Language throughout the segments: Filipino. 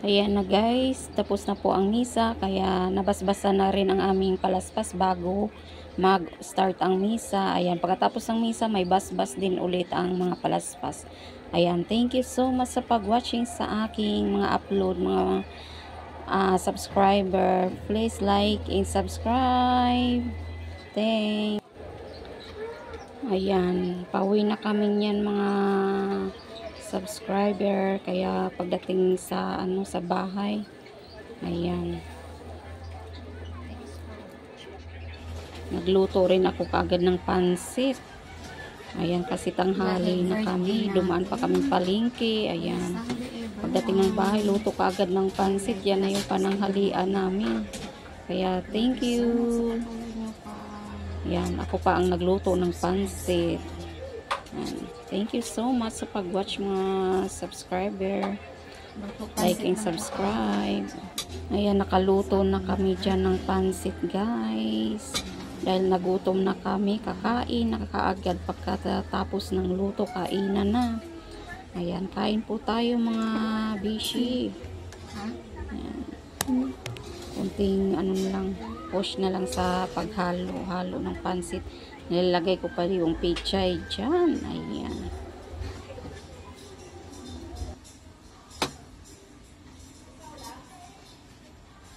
Ayan na guys, tapos na po ang misa, kaya nabasbasa na rin ang aming palaspas bago mag-start ang misa. Ayan, pagkatapos ng misa, may basbas din ulit ang mga palaspas. Ayan, thank you so much sa pag-watching sa aking mga upload, mga subscriber. Please like and subscribe. Thanks. Ayan, pauwi na kami niyan mga subscriber, kaya pagdating sa sa bahay, ayan, nagluto rin ako kaagad ng pansit. Ayan, kasi tanghali na kami, dumaan pa kami palengke. Ayan, pagdating ng bahay, luto kaagad ng pansit. Yan na yung pananghalian namin, kaya thank you. Yan, ako pa ang nagluto ng pansit. Thank you so much sa pag-watch mga subscriber. Like and subscribe. Ayan, nakaluto na kami dyan ng pansit guys. Dahil nagutom na kami, kakain, nakakaagad pagkatapos ng luto, kainan na. Ayan, kain po tayo mga bishi. Ayan. Kunting lang, push na lang sa paghalo-halo ng pansit. Nilalagay ko pa yung pechay dyan. Ayan.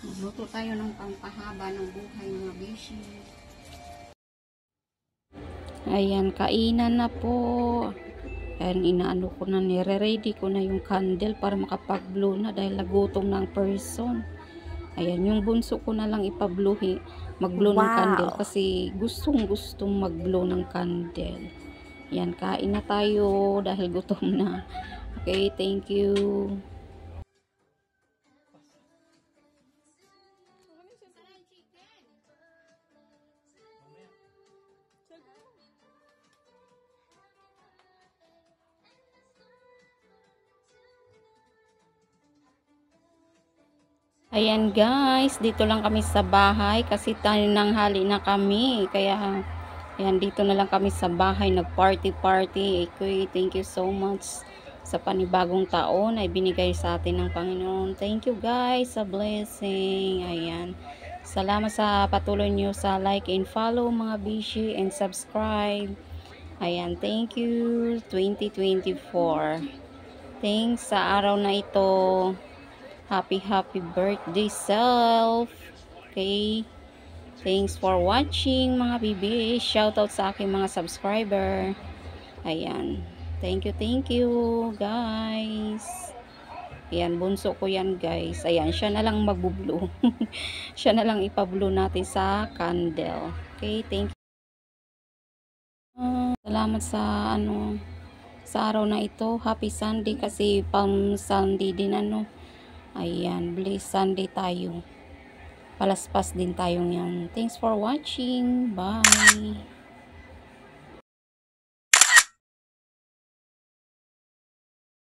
Magluto tayo ng pampahaba ng buhay mga bishi. Ayan, kainan na po. Ayan, inaano ko na, nire-ready ko na yung candle para makapag-blow na dahil nagutom ng person. Ayan, yung bunso ko na lang ipabluhi, mag-blow ng candle kasi gustong mag-blow ng candle. Ayan, kain na tayo dahil gutom na. Okay, thank you. Ayan guys, dito lang kami sa bahay kasi tanghali na kami. Kaya, ayan, dito na lang kami sa bahay, nag-party. Okay, thank you so much sa panibagong taon ay binigay sa atin ng Panginoon. Thank you guys sa blessing. Ayan, salamat sa patuloy nyo sa like and follow mga bishi and subscribe. Ayan, thank you 2024. Thanks sa araw na ito. Happy birthday self. Okay, thanks for watching mga bibi. Shoutout sa aking mga subscriber. Ayan, thank you guys. Ayan, bunso ko yan guys. Ayan, siya na lang magbublo. Siya na lang ipablo natin sa candle. Okay, thank you. Salamat sa sa araw na ito. Happy Sunday kasi Palm Sunday din Ayan, blessed Sunday tayo. Palaspas din tayo yan. Thanks for watching. Bye.